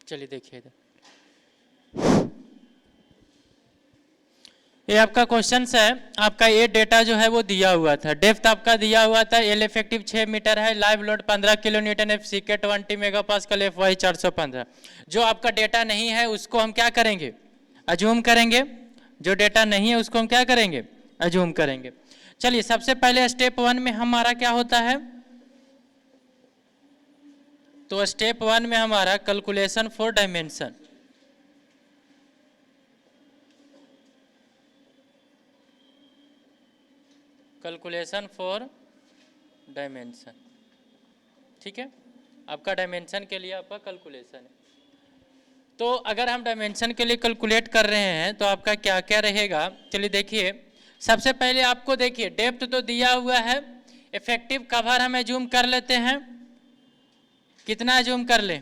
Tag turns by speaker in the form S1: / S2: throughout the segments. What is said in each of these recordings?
S1: चलिए देखिए इधर, ये आपका क्वेश्चन है। आपका ये डेटा जो है वो दिया हुआ था, डेप्थ आपका दिया हुआ था, एल इफेक्टिव 6 मीटर है, live load 15 kilo newton, F C के 20 मेगा पास्कल, एफ वाई 415। जो आपका डेटा नहीं है उसको हम क्या करेंगे, अज्यूम करेंगे। जो डेटा नहीं है उसको हम क्या करेंगे, अज्यूम करेंगे। चलिए सबसे पहले स्टेप 1 में हमारा क्या होता है, तो स्टेप 1 में हमारा calculation for dimension. Calculation for dimension, ठीक है, आपका डायमेंशन के लिए आपका कैलकुलेशन है। तो अगर हम डायमेंशन के लिए कैलकुलेट कर रहे हैं तो आपका क्या क्या रहेगा, चलिए देखिए। सबसे पहले आपको देखिए डेप्थ तो दिया हुआ है, इफेक्टिव कवर हम एज्यूम कर लेते हैं। कितना एज्यूम कर लें,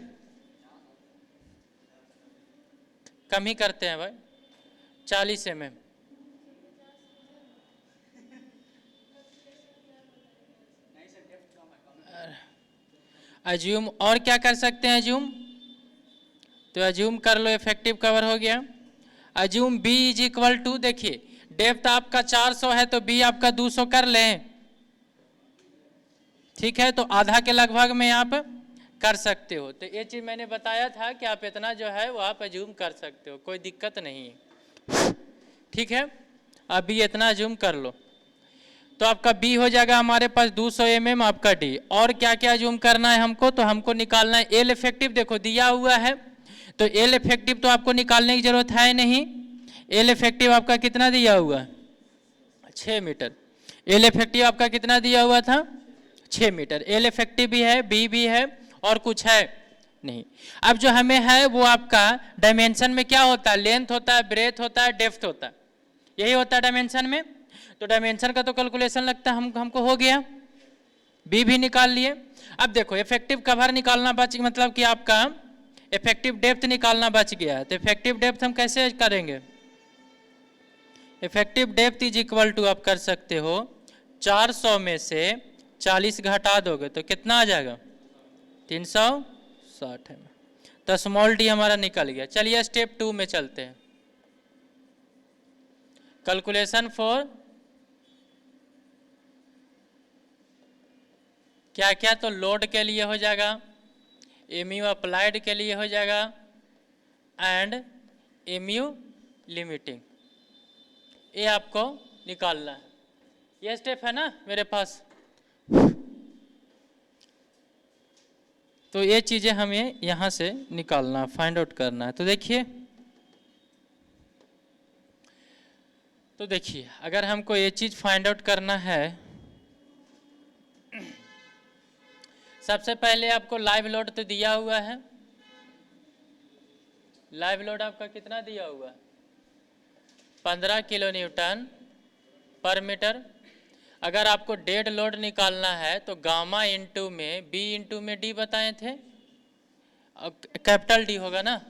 S1: कम ही करते हैं भाई, 40 mm। एज्यूम और क्या कर सकते हैं, एज्यूम तो एज्यूम कर लो, इफेक्टिव कवर हो गया। Assume B is equal to, देखिए डेप्थ आपका 400 है तो बी आपका 200 कर लें, ठीक है, तो आधा के लगभग में आप कर सकते हो। तो ये चीज़ मैंने बताया था कि आप इतना जो है वो आप एज्यूम कर सकते हो, कोई दिक्कत नहीं है, ठीक है। अभी इतना एज्यूम कर लो तो आपका बी हो जाएगा हमारे पास 200 mm आपका डी। और क्या क्या एज्यूम करना है हमको, तो हमको निकालना है एल इफेक्टिव, देखो दिया हुआ है तो एल इफेक्टिव तो आपको निकालने की जरूरत है नहीं। एल इफेक्टिव आपका कितना दिया हुआ है, 6 मीटर। एल इफेक्टिव आपका कितना दिया हुआ था, 6 मीटर। एल इफेक्टिव भी है, बी भी है, और कुछ है नहीं। अब जो हमें है वो आपका डायमेंशन में क्या होता है, लेंथ होता है, ब्रेथ होता है, डेप्थ होता है, यही होता है डायमेंशन में। तो डायमेंशन का तो कैलकुलेशन लगता है हमको हो गया, बी भी निकाल लिए। अब देखो इफेक्टिव कवर निकालना बच, मतलब कि आपका इफेक्टिव डेप्थ निकालना बच गया है। तो इफेक्टिव डेप्थ हम कैसे करेंगे, effective depth is equal to आप कर सकते हो 400 में से 40 घटा दोगे तो कितना आ जाएगा, 360 है। तो स्मॉल डी हमारा निकल गया। चलिए स्टेप 2 में चलते हैं, कैलकुलेशन फॉर क्या क्या, तो लोड के लिए हो जाएगा, एमयू अप्लाइड के लिए हो जाएगा, एंड एमयू लिमिटिंग, ये आपको निकालना है। ये स्टेप है ना मेरे पास, तो ये चीज़ें हमें यहाँ से निकालना, फाइंड आउट करना है। तो देखिए, तो देखिए अगर हमको ये चीज़ फाइंड आउट करना है, सबसे पहले आपको लाइव लोड तो दिया हुआ है, लाइव लोड आपका कितना दिया हुआ है, 15 किलो न्यूटन पर मीटर। अगर आपको डेड लोड निकालना है तो गामा इंटू में बी इंटू में डी बताए थे, कैपिटल डी होगा ना।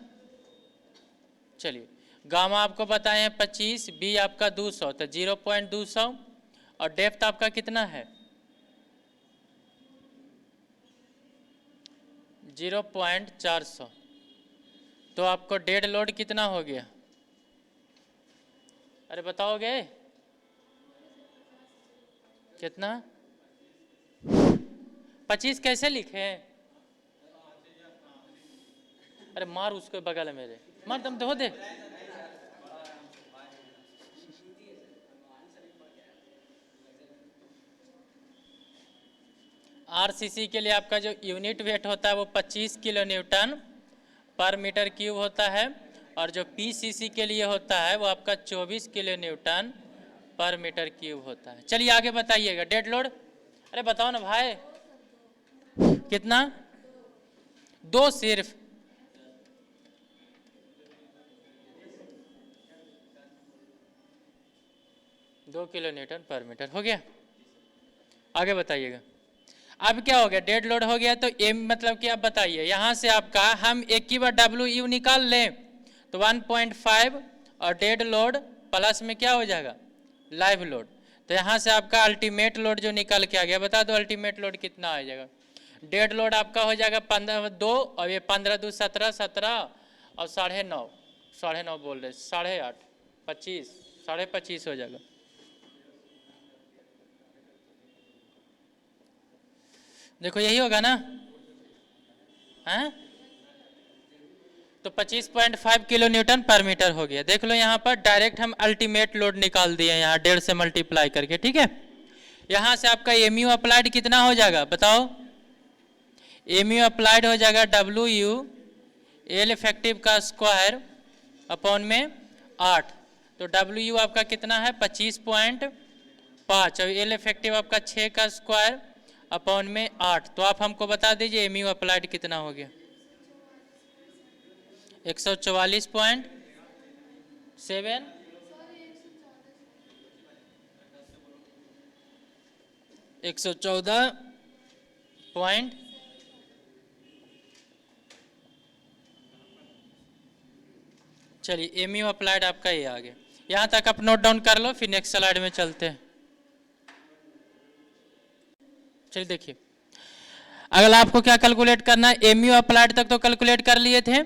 S1: चलिए गामा आपको बताए हैं 25, बी आपका 200, तो 0.200, और डेप्थ आपका कितना है 0.400। तो आपको डेड लोड कितना हो गया, अरे बताओगे कितना, 25 कैसे लिखे, अरे मार उसको बगल है मेरे, मार दम धो दे। आरसीसी के लिए आपका जो यूनिट वेट होता है वो 25 किलो न्यूटन पर मीटर क्यूब होता है, और जो पीसीसी के लिए होता है वो आपका 24 किलो न्यूटन पर मीटर क्यूब होता है। चलिए आगे बताइएगा डेड लोड, अरे बताओ ना भाई कितना, 2 सिर्फ, दो किलो न्यूटन पर मीटर हो गया। आगे बताइएगा। अब क्या हो गया, डेड लोड हो गया, तो एम मतलब कि आप बताइए, यहाँ से आपका हम एक ही बार डब्ल्यू यू निकाल लें तो 1.5, और डेड लोड प्लस में क्या हो जाएगा, लाइव लोड। तो यहाँ से आपका अल्टीमेट लोड जो निकल के आ गया, बता दो अल्टीमेट लोड कितना आ जाएगा, डेड लोड आपका हो जाएगा 15 2 और ये 15 2 17 17 और 9.5 बोल रहे 8.5 25 25.5 हो जाएगा। देखो यही होगा ना, हैं? तो 25.5 किलो न्यूटन पर मीटर हो गया। देख लो यहाँ पर डायरेक्ट हम अल्टीमेट लोड निकाल दिए यहाँ 1.5 से मल्टीप्लाई करके, ठीक है। यहाँ से आपका एमयू अप्लाइड कितना हो जाएगा बताओ? एमयू अप्लाइड हो जाएगा डब्ल्यू एल इफेक्टिव का स्क्वायर अपॉन में 8। तो डब्ल्यू आपका कितना है 25.5 और एल इफेक्टिव आपका 6 का स्क्वायर अपॉन में 8। तो आप हमको बता दीजिए एमयू अप्लाइड कितना हो गया? 144.7 114 पॉइंट चलिए एमयू अप्लाइड आपका ये आ गया। यहाँ तक आप नोट डाउन कर लो, फिर नेक्स्ट स्लाइड में चलते हैं। चलिए देखिए, अगर आपको क्या कैलकुलेट करना है, एमयू अप्लाइड तक तो कैलकुलेट कर लिए थे,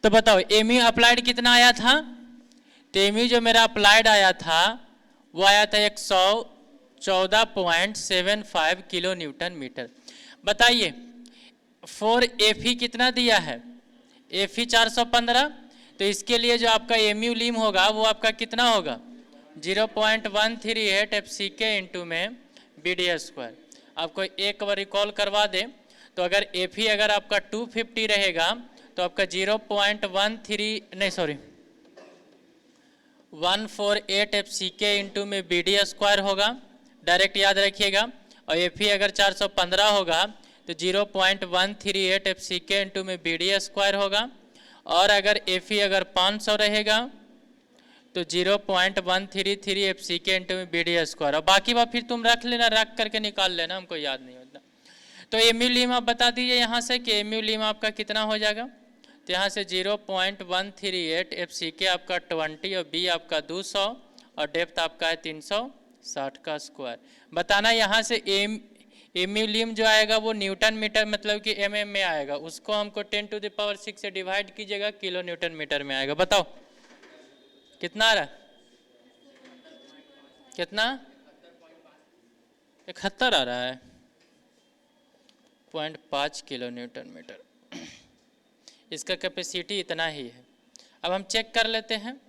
S1: तो बताओ एमयू अप्लाइड कितना आया था? तो एमयू जो मेरा अप्लाइड आया था वो आया था 114.75 किलो न्यूटन मीटर। बताइए फॉर एफई कितना दिया है? एफई 415। तो इसके लिए जो आपका एमयू लिम होगा वो आपका कितना होगा? 0.138 FCK इंटू में BD स्क्वायर। आपको एक बार रिकॉल करवा दें तो अगर एफई अगर आपका 250 रहेगा तो आपका 148 FCK इंटू में BD स्क्वायर होगा, डायरेक्ट याद रखिएगा। और एफई अगर 415 होगा तो 0.138 FCK इंटू में BD स्क्वायर होगा। और अगर एफई अगर 500 रहेगा तो 0.133 FCK इंटू में BD स्क्वायर। और बाकी बात फिर तुम रख लेना, रख करके निकाल लेना, हमको याद नहीं होता। तो एमयू लिम आप बता दीजिए यहाँ से कि एमयू लिम आपका कितना हो जाएगा? तो यहाँ से 0.138 FCK आपका 20 और बी आपका 200 और डेप्थ आपका है 360 का स्क्वायर। बताना यहाँ से एमयू लिम जो आएगा वो न्यूटन मीटर मतलब कि mm में आएगा, उसको हमको 10⁶ से डिवाइड कीजिएगा, किलो न्यूटन मीटर में आएगा। बताओ कितना आ रहा है? कितना? 71 आ रहा है 0.5 किलो न्यूटन मीटर। इसका कैपेसिटी इतना ही है। अब हम चेक कर लेते हैं,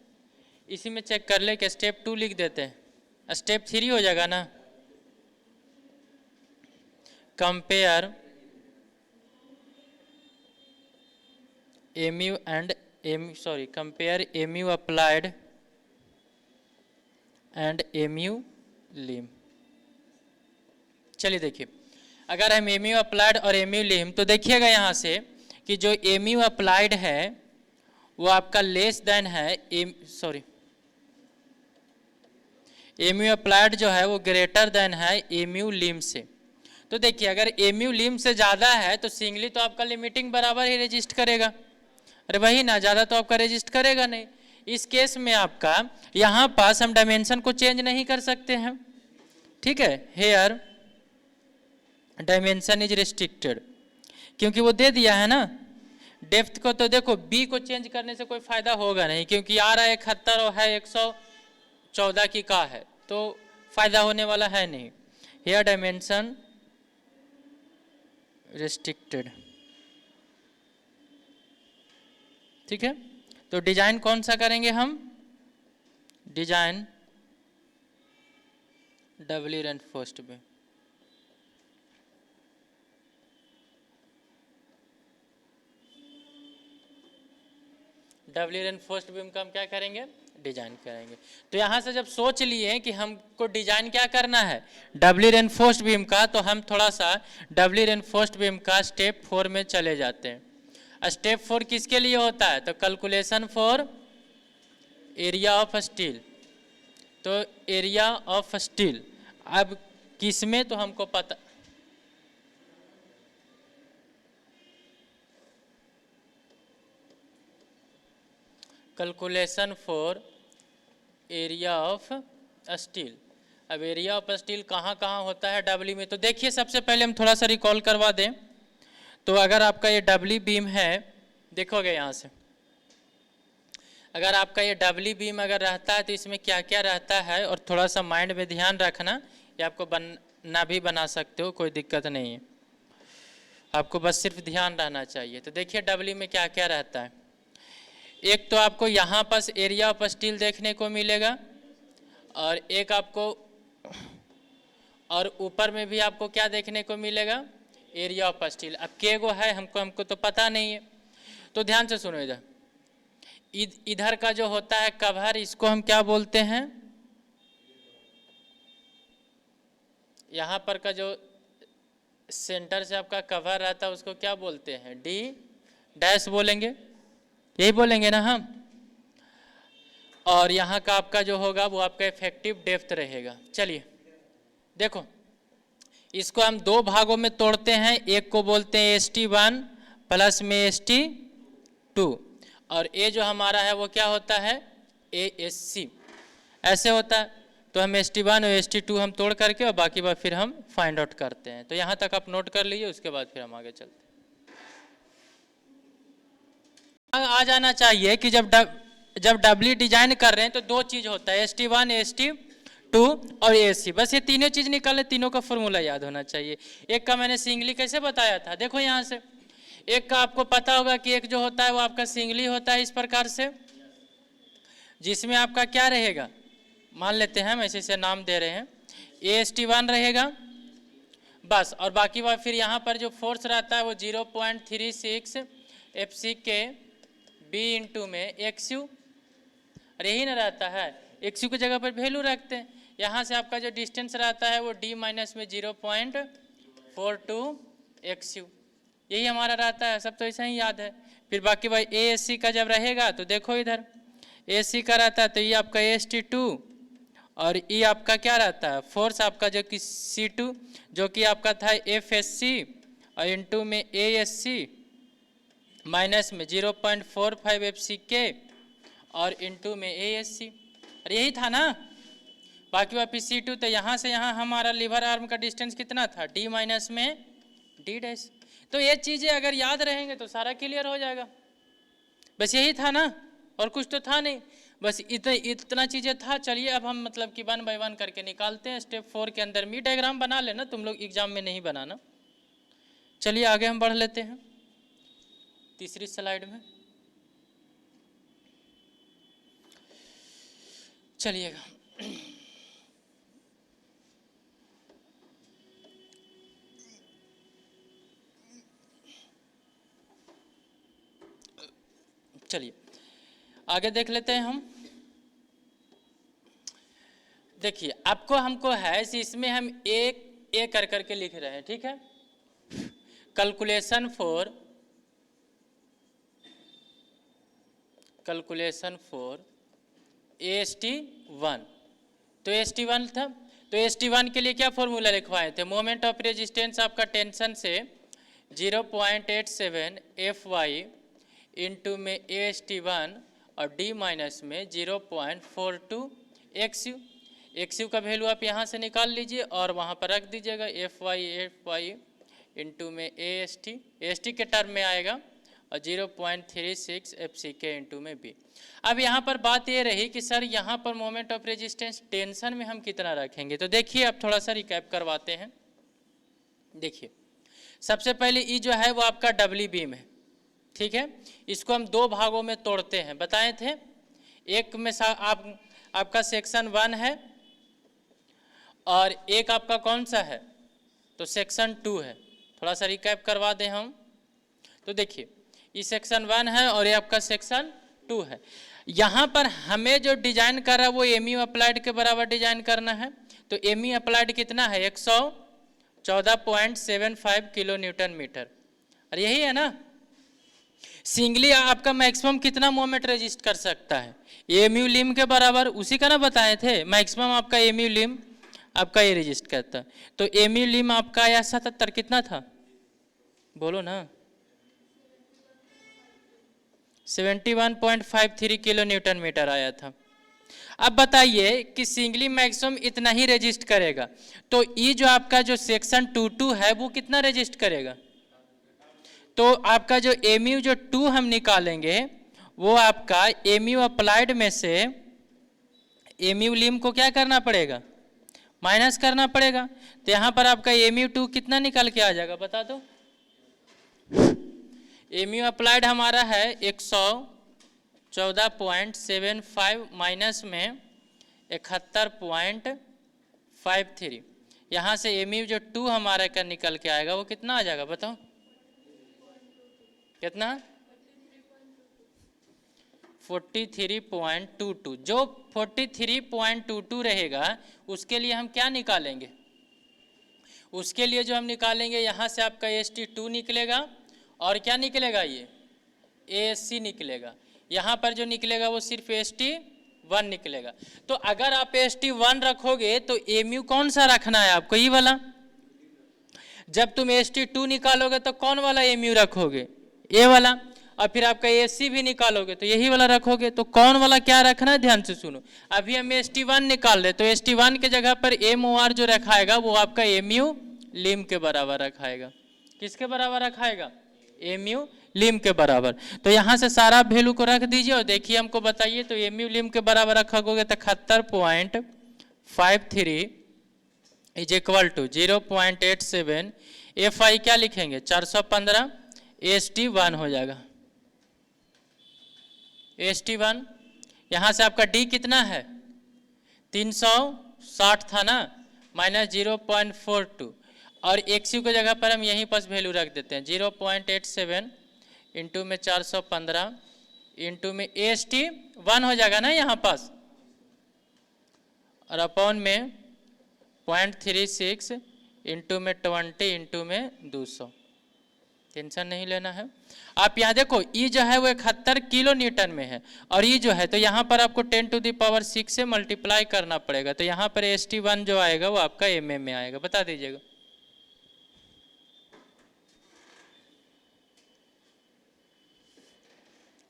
S1: इसी में चेक कर ले कि स्टेप 2 लिख देते हैं, स्टेप 3 हो जाएगा ना। Compare MU and compare MU applied and MU lim. चलिए देखिए, अगर हम एमयू अप्लाइड और एमयू लिम, तो देखिएगा यहाँ से कि जो एमयू अप्लाइड है वो आपका लेस देन है एमयू अप्लाइड जो है वो ग्रेटर देन है एमयू लिम से। तो देखिए अगर एमयू लिम से ज़्यादा है तो सिंगली तो आपका लिमिटिंग बराबर ही रजिस्ट करेगा, अरे वही ना, ज़्यादा तो आपका रजिस्ट करेगा नहीं। इस केस में आपका यहाँ पास हम डायमेंशन को चेंज नहीं कर सकते हैं, ठीक है। हेयर डायमेंशन इज रिस्ट्रिक्टेड, क्योंकि वो दे दिया है ना डेप्थ को। तो देखो बी को चेंज करने से कोई फायदा होगा नहीं, क्योंकि आ रहा है 71 और है 114 की का है, तो फायदा होने वाला है नहीं। हेयर डायमेंशन रिस्ट्रिक्टेड, ठीक है। तो डिजाइन कौन सा करेंगे हम? Design doubly reinforced beam. Doubly reinforced beam का हम क्या करेंगे? डिजाइन करेंगे। तो यहाँ से जब सोच लिए कि हमको डिजाइन क्या करना है डबली रेनफोर्स्ड बीम का, तो हम थोड़ा सा डबली रेनफोर्स्ड बीम का स्टेप 4 में चले जाते हैं। स्टेप 4 किसके लिए होता है? तो calculation for area of steel. तो एरिया ऑफ स्टील अब किस में, तो हमको पता, calculation for area of steel. अब एरिया ऑफ स्टील कहाँ कहाँ होता है डब्ल्यू में? तो देखिए सबसे पहले हम थोड़ा सा रिकॉल करवा दें तो अगर आपका ये डबली बीम है, देखोगे यहाँ से, अगर आपका ये डबली बीम अगर रहता है तो इसमें क्या क्या रहता है, और थोड़ा सा माइंड में ध्यान रखना, ये आपको बनना भी बना सकते हो, कोई दिक्कत नहीं है, आपको बस सिर्फ ध्यान रहना चाहिए। तो देखिए डबली में क्या क्या रहता है। एक तो आपको यहाँ पर एरिया ऑफ स्टील देखने को मिलेगा, और एक आपको, और ऊपर में भी आपको क्या देखने को मिलेगा, एरिया ऑफ स्टील। अब के गो है हमको तो पता नहीं है, तो ध्यान से सुनो। इधर का जो होता है कवर, इसको हम क्या बोलते हैं, यहाँ पर का जो सेंटर से आपका कवर रहता है उसको क्या बोलते हैं, डी डैश बोलेंगे, यही बोलेंगे ना हम। और यहाँ का आपका जो होगा वो आपका इफेक्टिव डेप्थ रहेगा। चलिए देखो, इसको हम दो भागों में तोड़ते हैं, एक को बोलते हैं ST1 प्लस में ST2, और ये जो हमारा है वो क्या होता है, ASC, ऐसे होता है। तो हम ST1 और ST2 हम तोड़ करके और बाकी बात फिर हम फाइंड आउट करते हैं। तो यहाँ तक आप नोट कर लीजिए, उसके बाद फिर हम आगे चलते हैं। आ जाना चाहिए कि जब डबली डिजाइन कर रहे हैं तो दो चीज़ होता है, ST1 ST2 और ASC, बस ये तीनों चीज़ निकाले, तीनों का फॉर्मूला याद होना चाहिए। एक का मैंने सिंगली कैसे बताया था, देखो यहाँ से, एक का आपको पता होगा कि एक जो होता है वो आपका सिंगली होता है इस प्रकार से, जिसमें आपका क्या रहेगा, मान लेते हैं हम ऐसे से नाम दे रहे हैं, AST1 रहेगा बस, और बाकी बात फिर यहाँ पर जो फोर्स रहता है वो 0.36 FCK B इंटू में XU, और यही ना रहता है, XU की जगह पर वैल्यू रखते हैं। यहाँ से आपका जो डिस्टेंस रहता है वो D माइनस में 0.42 XU, यही हमारा रहता है, सब तो ऐसा ही याद है। फिर बाकी भाई ASC का जब रहेगा तो देखो इधर ASC का रहता है तो ये आपका ST2, और ये आपका क्या रहता है, फोर्स आपका जो कि C2 जो कि आपका था FSC, और इंटू में ASC माइनस में 0.45 FCK और इंटू में ASC, और यही था ना। बाकी वापिस C2, तो यहाँ से यहाँ हमारा लीवर आर्म का डिस्टेंस कितना था, D माइनस में D डैश। तो ये चीज़ें अगर याद रहेंगे तो सारा क्लियर हो जाएगा, बस यही था ना, और कुछ तो था नहीं, बस इतना चीज़ें था। चलिए अब हम मतलब कि 1 बाय 1 करके निकालते हैं। स्टेप 4 के अंदर मी डायग्राम बना लेना, तुम लोग एग्जाम में नहीं बनाना। चलिए आगे हम बढ़ लेते हैं तीसरी स्लाइड में, चलिएगा। चलिए आगे देख लेते हैं हम। देखिए आपको हमको है, इसमें हम एक कर करके लिख रहे हैं, ठीक है। कैलकुलेशन फॉर AST1, तो AST1 था, तो AST1 के लिए क्या फॉर्मूला लिखवाए थे, मोमेंट ऑफ रेजिस्टेंस आपका टेंशन से 0.87 FY इंटू में AST1 और D माइनस में 0.42 XU का वैल्यू आप यहाँ से निकाल लीजिए और वहाँ पर रख दीजिएगा, FY इंटू में AST के टर्म में आएगा, और 0.36 FCK इंटू में B। अब यहाँ पर बात ये रही कि सर यहाँ पर मोमेंट ऑफ रेजिस्टेंस टेंशन में हम कितना रखेंगे, तो देखिए अब थोड़ा सा रिकैप करवाते हैं। देखिए सबसे पहले ई जो है वो आपका डबली बीम है, ठीक है। इसको हम दो भागों में तोड़ते हैं, बताए थे। एक में आपका सेक्शन 1 है और एक आपका कौन सा है, तो सेक्शन 2 है। थोड़ा सा रिकैप करवा दें हम, तो देखिए ये सेक्शन 1 है और ये आपका सेक्शन 2 है। यहाँ पर हमें जो डिजाइन कर रहा है वो MU अप्लाइड के बराबर डिजाइन करना है। तो MU अप्लाइड कितना है, 114.75 किलो न्यूटन मीटर, और यही है ना। सिंगली आपका मैक्सिमम कितना मोमेंट रजिस्ट कर सकता है, MU लिम के बराबर, उसी का ना बताए थे। मैक्सिमम आपका MU लिम आपका ये रजिस्ट करता है। तो MU लिम आपका आया 77, कितना था बोलो ना, 71.53 किलो न्यूटन मीटर आया था। अब बताइए कि सिंगली मैक्सिमम इतना ही रजिस्ट करेगा, तो ये जो आपका जो सेक्शन 2 है वो कितना रजिस्ट करेगा, तो आपका जो एमयू जो 2 हम निकालेंगे वो आपका एमयू अप्लाइड में से एमयू लिम को क्या करना पड़ेगा, माइनस करना पड़ेगा। तो यहाँ पर आपका एमयू 2 कितना निकल के आ जाएगा बता दो। एमयू अप्लाइड हमारा है 114.75 माइनस में 71.53। यहाँ से एमयू जो 2 हमारे का निकल के आएगा वो कितना आ जाएगा बताओ, कितना 43.22। जो 43.22 रहेगा उसके लिए हम क्या निकालेंगे, उसके लिए जो हम निकालेंगे यहाँ से आपका ST2 निकलेगा और क्या निकलेगा, ये ASC निकलेगा। यहाँ पर जो निकलेगा वो सिर्फ ST1 निकलेगा। तो अगर आप ST1 रखोगे तो एमयू कौन सा रखना है आपको, ये वाला। जब तुम ST2 निकालोगे तो कौन वाला एमयू रखोगे, ये वाला। और फिर आपका ASC भी निकालोगे तो यही वाला रखोगे। तो कौन वाला क्या रखना है, ध्यान से सुनो। अभी हम ST1 निकाल रहे तो ST1 के जगह पर MOR जो रखाएगा वो आपका एमयू लिम के बराबर रखाएगा। किसके बराबर रखाएगा, एमयू लिम के बराबर। तो यहाँ से सारा वैल्यू को रख दीजिए और देखिए हमको बताइए। तो एमयू लिम के बराबर रखोगे तो 71.53 इज इक्वल टू 0.87। FI क्या लिखेंगे 415, ST1 हो जाएगा ST1। यहाँ से आपका D कितना है 360 था ना, माइनस 0.42 और XU की जगह पर हम यहीं पास वैल्यू रख देते हैं 0.87 इंटू में 415 इंटू में ST1 हो जाएगा ना यहाँ पास, और अपॉन में 0.36 इंटू में 20 इंटू में 200। टेंशन नहीं लेना है। आप यहाँ देखो ई जो है वो 71 किलो न्यूटन में है और ई जो है तो यहाँ पर आपको 10⁶ से मल्टीप्लाई करना पड़ेगा। तो यहाँ पर ST1 जो आएगा वो आपका mm में आएगा, बता दीजिएगा।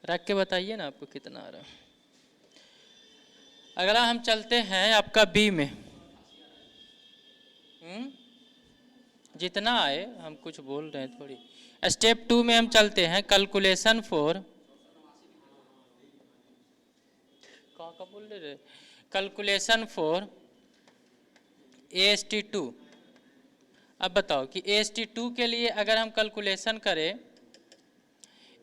S1: रख के बताइए ना आपको कितना आ रहा है। अगला हम चलते हैं आपका बी में। जितना आए, हम कुछ बोल रहे हैं थोड़ी। स्टेप 2 में हम चलते हैं कैलकुलेशन फॉर, क्या बोल रहे, कैलकुलेशन फॉर AST2। अब बताओ कि AST2 के लिए अगर हम कैलकुलेशन करें,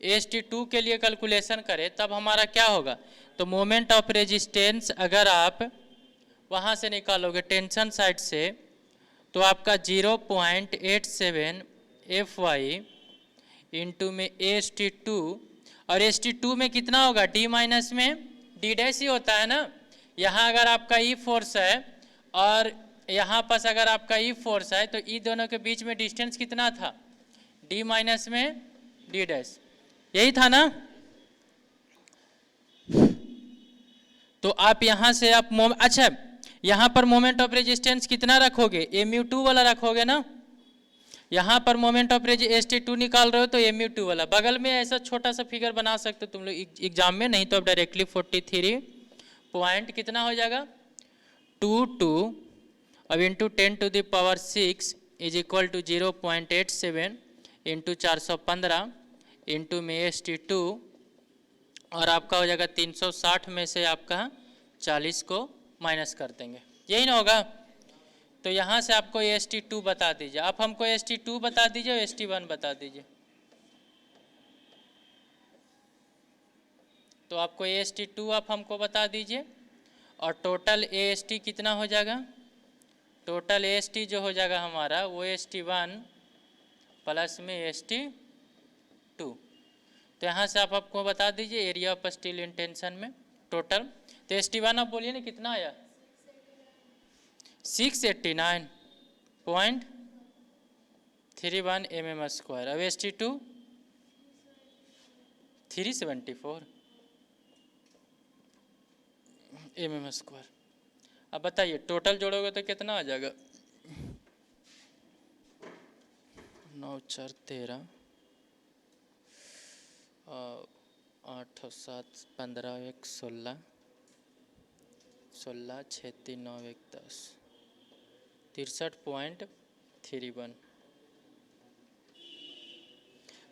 S1: AST2 के लिए कैलकुलेशन करें तब हमारा क्या होगा। तो मोमेंट ऑफ रेजिस्टेंस अगर आप वहाँ से निकालोगे टेंशन साइड से तो आपका 0.87 FY इंटू में AST2, और ST2 में कितना होगा D माइनस में D डैश ही होता है ना। यहाँ अगर आपका E फोर्स है और यहाँ पास अगर आपका E फोर्स है तो E दोनों के बीच में डिस्टेंस कितना था, D माइनस में D डैश, यही था ना। तो आप यहाँ से आप अच्छा यहाँ पर मोमेंट ऑफ रेजिस्टेंस कितना रखोगे, MU2 वाला रखोगे ना। यहाँ पर मोमेंट ऑफ ST2 निकाल रहे हो तो MU2 वाला। बगल में ऐसा छोटा सा फिगर बना सकते हो तुम लोग एग्जाम में, नहीं तो अब डायरेक्टली 43 पॉइंट कितना हो जाएगा 22 अब into 10⁶ is equal to 0.87 into 415 into में ST2, और आपका हो जाएगा 360 में से आपका 40 को माइनस कर देंगे, यही ना होगा। तो यहाँ से आपको ST2 बता दीजिए। आप हमको ST2 बता दीजिए और ST1 बता दीजिए। तो आपको ST2 आप हमको बता दीजिए और टोटल AST कितना हो जाएगा। टोटल AST जो हो जाएगा हमारा वो ST1 प्लस में ST2। तो यहाँ से आप आपको बता दीजिए area of steel in tension में टोटल। तो ST1 आप बोलिए ना कितना आया 689.31 mm²। अब ST2 374 mm²। अब बताइए टोटल जोड़ोगे तो कितना आ जाएगा 9 4 13 8 7 15 1 16 16 6 3 9 1 10 63.31।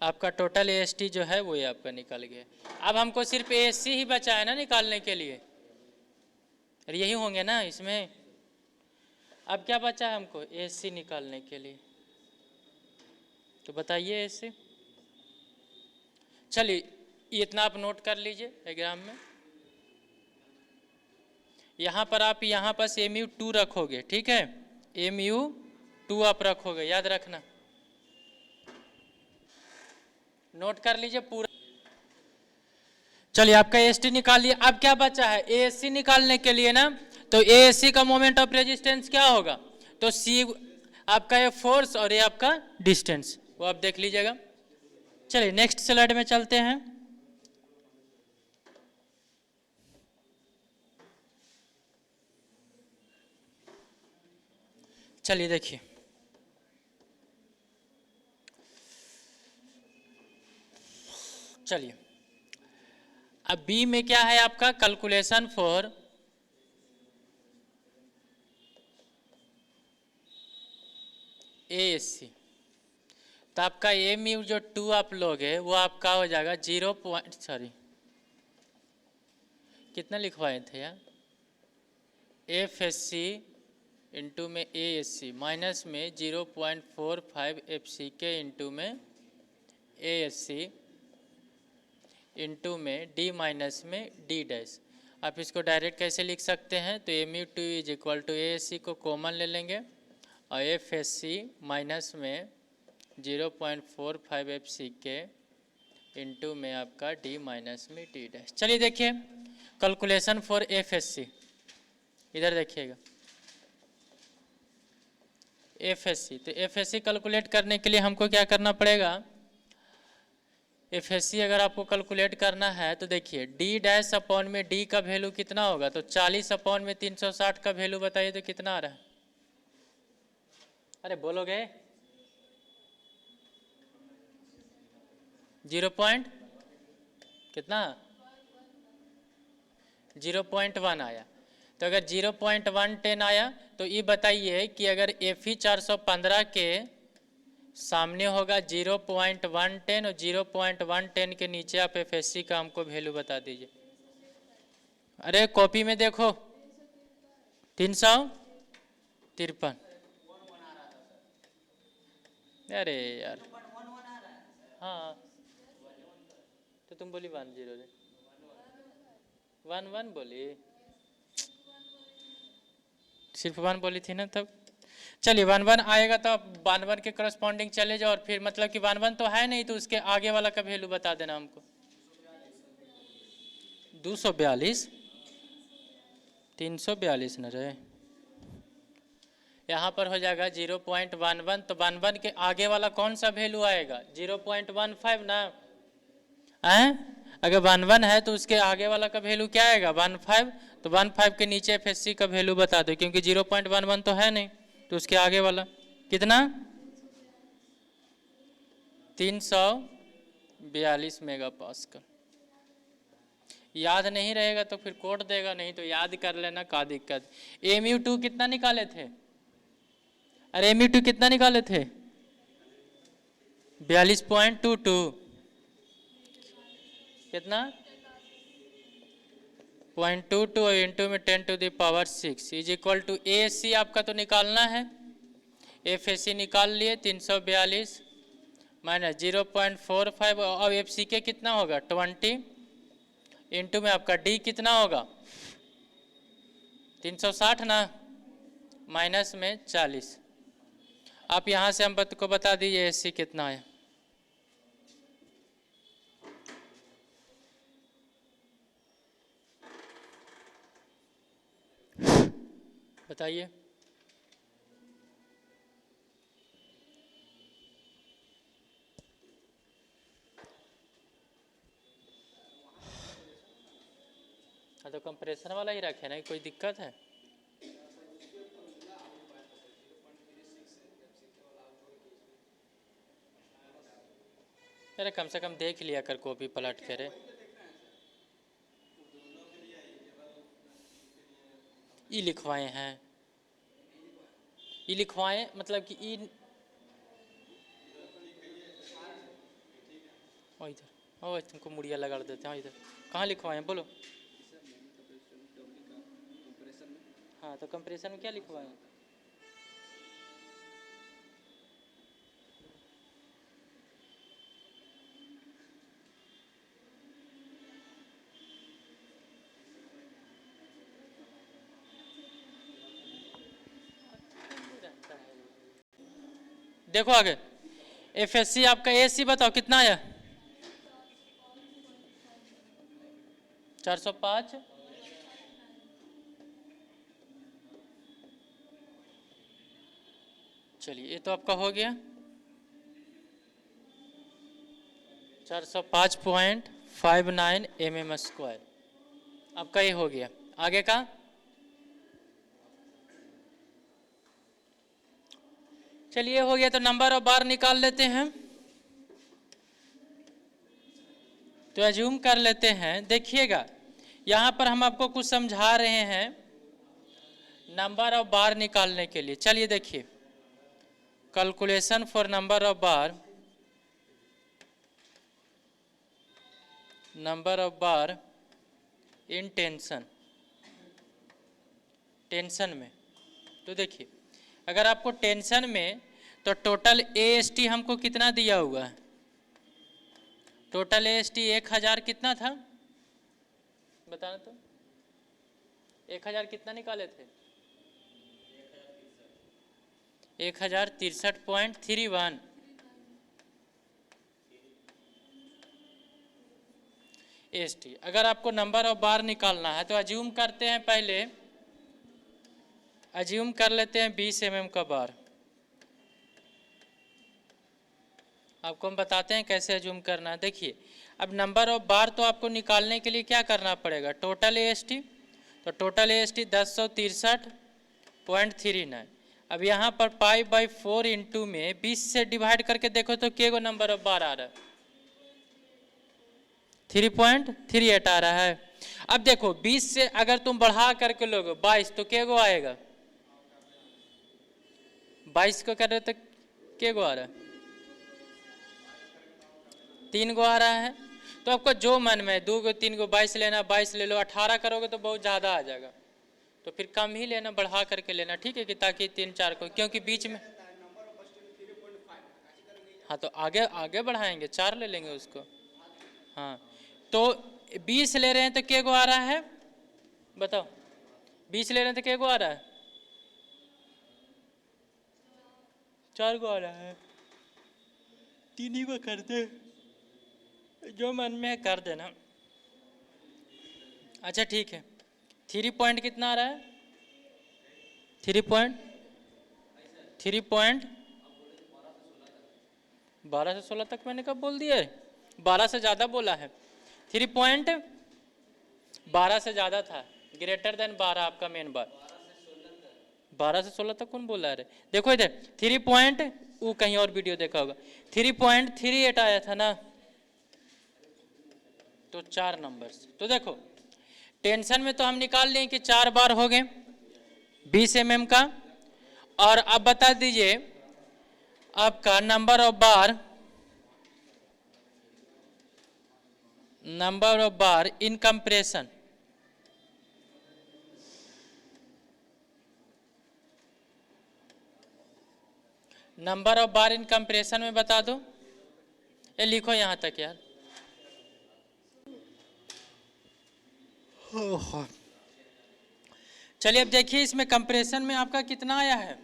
S1: आपका टोटल AST जो है वो ये आपका निकल गया। अब हमको सिर्फ ASC ही बचा है ना निकालने के लिए, और यही होंगे ना इसमें। अब क्या बचा है हमको ASC निकालने के लिए, तो बताइए ASC। चलिए इतना आप नोट कर लीजिए डायग्राम में। यहाँ पर आप यहाँ पास MU2 रखोगे, ठीक है, MU2 आप रखोगे, याद रखना, नोट कर लीजिए पूरा। चलिए आपका AST निकाल लिया। अब क्या बचा है ASC निकालने के लिए ना, तो ASC का मोमेंट ऑफ रेजिस्टेंस क्या होगा, तो C आपका ये फोर्स और ये आपका डिस्टेंस, वो आप देख लीजिएगा। चलिए नेक्स्ट स्लाइड में चलते हैं। चलिए देखिए, चलिए अब बी में क्या है आपका कैलकुलेशन फॉर ASC। तो आपका MU2 आप लोगे वो आपका हो जाएगा 0. कितना लिखवाए थे यार, FSC इंटू में ASC माइनस में 0.45 FCK इंटू में ASC इंटू में D माइनस में D डैश। आप इसको डायरेक्ट कैसे लिख सकते हैं, तो MU2 is equal to ASC को कॉमन ले लेंगे और FSC माइनस में 0.45 FCK इंटू में आपका D माइनस में D डैश। चलिए देखिए कैलकुलेशन फॉर FSC, इधर देखिएगा FSC। तो FSC कैलकुलेट करने के लिए हमको क्या करना पड़ेगा, FSC अगर आपको कैलकुलेट करना है तो देखिए D डैश अपॉन में D का वैल्यू कितना होगा, तो 40 अपॉन में 360 का वैल्यू बताइए तो कितना आ रहा है, अरे बोलोगे 0. कितना 0.1 आया। तो अगर 0.110 आया तो ये बताइए कि अगर FE 415 के सामने होगा 0.110 और 0.110 के नीचे आप FSC का हमको वैल्यू बता दीजिए। अरे कॉपी में देखो 353। अरे यार हाँ, तो तुम बोली 10 11 बोली, सिर्फ 1 बोली थी ना तब। चलिए 11 आएगा तो आप 11 के करस्पॉन्डिंग चले जाओ, और फिर मतलब कि 11 तो है नहीं तो उसके आगे वाला का वैल्यू बता देना हमको। 242 342 न रहे, यहाँ पर हो जाएगा 0.11। तो 11 के आगे वाला कौन सा वैल्यू आएगा, 0.15 ना है। अगर 11 है तो उसके आगे वाला का वैल्यू क्या आएगा 15। तो 15 के नीचे FSC का वैल्यू बता दो, क्योंकि 0.11 तो है नहीं, तो उसके आगे वाला कितना 342 मेगापास्कल। याद नहीं रहेगा तो फिर कोड देगा, नहीं तो याद कर लेना, का दिक्कत। MU2 कितना निकाले थे, अरे MU2 कितना निकाले थे 42.22, कितना 0.22 इंटू में 10⁶ इज इक्वल टू ASC आपका तो निकालना है, FSC निकाल लिए 342 माइनस 0.45 और FCK कितना होगा 20 इंटू में आपका D कितना होगा 360 ना, माइनस में 40। आप यहाँ से हम को बता दीजिए ASC कितना है। बताइए हाँ, तो कंप्रेसर वाला ही रखे ना, कोई दिक्कत है। अरे कम से कम देख लिया कर कॉपी पलट के रे, ई लिखवाए हैं, ई लिखवाए मतलब कि ई और इधर और तुमको मुड़िया लगा देते हैं। इधर कहाँ लिखवाए हैं बोलो। हाँ तो कंप्रेशन में क्या लिखवाए हैं? देखो आगे एफएससी आपका एसी बताओ कितना आया? 405। चलिए ये तो आपका हो गया 405.59 mm²। आपका ये हो गया। आगे का चलिए हो गया। तो नंबर ऑफ बार निकाल लेते हैं। तो एज्यूम कर लेते हैं। देखिएगा यहाँ पर हम आपको कुछ समझा रहे हैं नंबर ऑफ बार निकालने के लिए। चलिए देखिए calculation for number of bar in tension में। तो देखिए अगर आपको टेंशन में तो टोटल एएसटी हमको कितना दिया हुआ है? टोटल एएसटी 1000 कितना था बताना तो। 1000 कितना निकाले थे? 1063.31 एएसटी। अगर आपको नंबर ऑफ बार निकालना है तो अज्यूम करते हैं, पहले अज्यूम कर लेते हैं 20 mm का बार। आपको हम बताते हैं कैसे अज्यूम करना है। देखिए अब नंबर ऑफ बार तो आपको निकालने के लिए क्या करना पड़ेगा? Total AST. तो टोटल एएसटी 1063.39। अब यहाँ पर π/4 इंटू में 20 से डिवाइड करके देखो तो के गो नंबर ऑफ बार आ रहा है? 3.38 आ रहा है। अब देखो 20 से अगर तुम बढ़ा करके लोगे 22 तो के गो आएगा? 22 को कर रहे तो के गो आ रहा है? 3 गो आ रहा है। तो आपको जो मन में 2 गो 3 गो 22 लेना, 22 ले लो। 18 करोगे तो बहुत ज़्यादा आ जाएगा, तो फिर कम ही लेना, बढ़ा करके लेना, ठीक है कि ताकि 3-4 को, क्योंकि बीच में हाँ तो आगे आगे बढ़ाएंगे 4 ले लेंगे उसको। हाँ तो 20 ले रहे हैं तो के गो आ रहा है बताओ? 20 ले रहे हैं तो के गो आ रहा है? 4 गो आ रहा है। 3 ही को कर दे, जो मन में कर देना। अच्छा ठीक है। 3 पॉइंट कितना आ रहा है? 3 पॉइंट 12 से 16 तक मैंने कब बोल दिया है? 12 से ज़्यादा बोला है। 3.12 से ज़्यादा था, ग्रेटर देन 12 आपका मेन बार। 12 से 16 तक कौन बोला है? देखो इधर 3 पॉइंट, वो कहीं और वीडियो देखा होगा, 3.38 आया था ना, तो 4 नंबर्स। तो देखो टेंशन में तो हम निकाल लें कि 4 बार हो गए 20 mm का। और अब बता दीजिए आपका number of bar in compression. Number of bar in compression में बता दो। ये लिखो यहां तक यार। चलिए अब देखिए इसमें कंप्रेशन में आपका कितना आया है?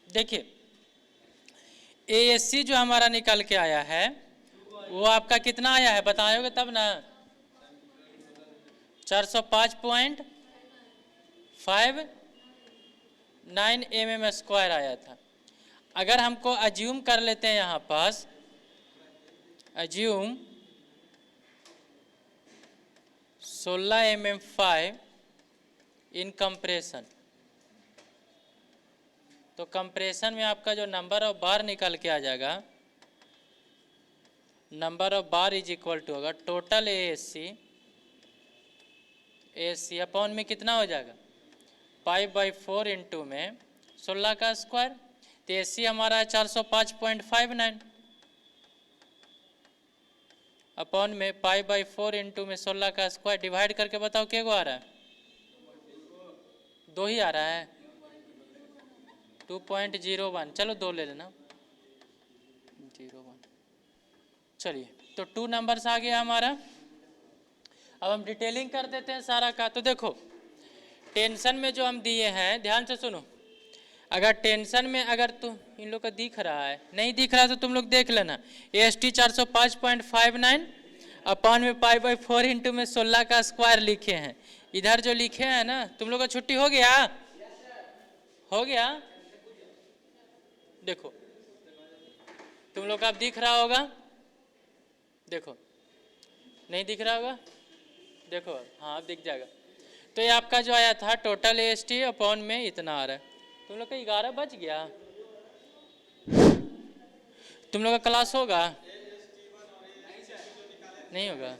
S1: देखिए एएससी जो हमारा निकल के आया है वो आपका कितना आया है बताओगे तब ना? 405.59 mm² आया था। अगर हमको अज्यूम कर लेते हैं यहाँ पास, अज्यूम 16 mm5 इन कंप्रेशन, तो कंप्रेशन में आपका जो नंबर ऑफ बार निकल के आ जाएगा, number of bar is equal to होगा टोटल एएससी अपॉन में कितना हो जाएगा? π/4 इंटू में 16 का स्क्वायर। तो AC हमारा है 405.59 अपॉन में π/4 इंटू में 16 का स्क्वायर डिवाइड करके बताओ क्या को आ रहा है? 2 ही आ रहा है 2.01। चलो 2 ले लेना 01। चलिए तो 2 नंबर्स आ गया हमारा। अब हम डिटेलिंग कर देते हैं सारा का। तो देखो टेंशन में जो हम दिए हैं, ध्यान से सुनो, अगर टेंशन में अगर तुम इन लोग का दिख रहा है, नहीं दिख रहा तो तुम लोग देख लेना। AST 405.59 अपॉन में π/4 इंटू में 16 का स्क्वायर लिखे हैं। इधर जो लिखे हैं ना, तुम लोग का छुट्टी हो गया? हो गया? देखो तुम लोग का अब दिख रहा होगा, देखो नहीं दिख रहा होगा, देखो हाँ अब दिख जाएगा। तो ये आपका जो आया था टोटल AST अपॉन में इतना आ रहा है। तुम लोग का 11 बज गया, तुम लोग का क्लास होगा? नहीं होगा?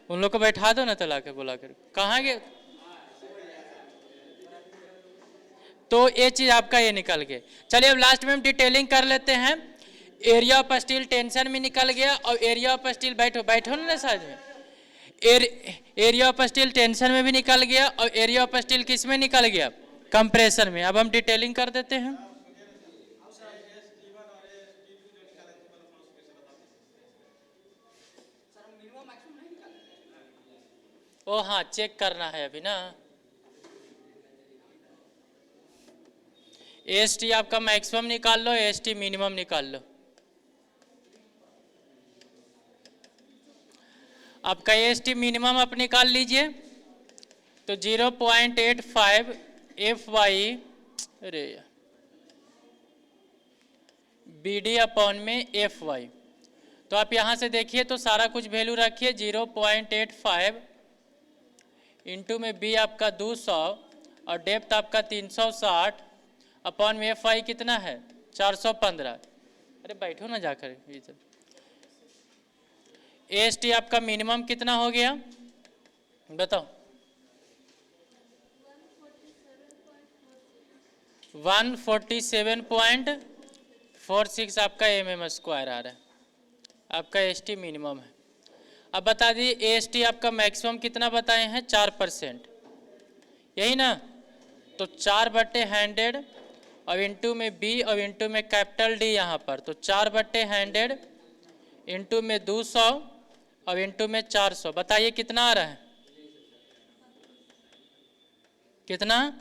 S1: उन लोग को बैठा दो ना, तो ला के बुला कर। कहाँ गए? तो ये चीज आपका ये निकल गया। चलिए अब लास्ट में हम डिटेलिंग कर लेते हैं। एरिया ऑफ स्टील टेंशन में निकल गया और एरिया ऑफ स्टील बैठो बैठो ना साइड में, एरिया ऑफ स्टील टेंशन में भी निकल गया और एरिया ऑफ स्टील किस में निकल गया? कंप्रेशन में। अब हम डिटेलिंग कर देते हैं। ओ हाँ चेक करना है अभी ना। AST आपका मैक्सिमम निकाल लो, AST मिनिमम निकाल लो। आपका AST मिनिमम आप निकाल लीजिए तो 0.85 FY अरे BD अपॉन में FY। तो आप यहाँ से देखिए तो सारा कुछ वैल्यू रखिए। 0.85 इंटू में B आपका 200 और डेप्थ आपका 360 अपॉन में FY कितना है? 415। अरे बैठो ना जाकर। AST आपका मिनिमम कितना हो गया बताओ? 147.46 आपका mm स्क्वायर आ रहा है, आपका AST मिनिमम है। अब बता दीजिए AST आपका मैक्सिमम कितना बताए हैं? 4%, यही ना? तो 4/100 और इंटू में B और इंटू में कैपिटल D यहाँ पर, तो 4/100 इंटू में 200 और इंटू में 400। बताइए कितना आ रहा है? कितना?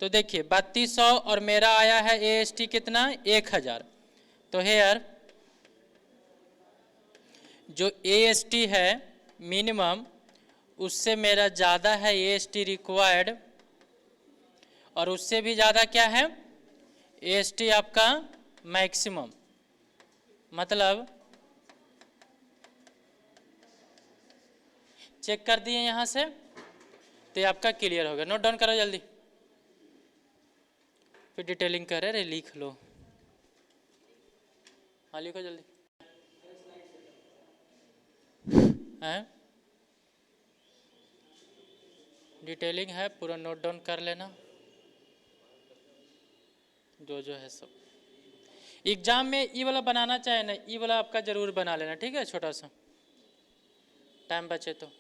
S1: तो देखिए 3200 और मेरा आया है AST कितना? 1000। तो हेयर जो AST है मिनिमम उससे मेरा ज़्यादा है AST रिक्वायर्ड, और उससे भी ज़्यादा क्या है? AST आपका मैक्सिमम। मतलब चेक कर दिए यहाँ से तो आपका क्लियर होगा। नोट डाउन करो जल्दी, फिर डिटेलिंग करे रे लिख लो। हाँ लिखो जल्दी। हैं डिटेलिंग है पूरा, नोट डाउन कर लेना जो है सब। एग्जाम में ई वाला बनाना चाहे ना, ई वाला आपका जरूर बना लेना, ठीक है? छोटा सा टाइम बचे तो।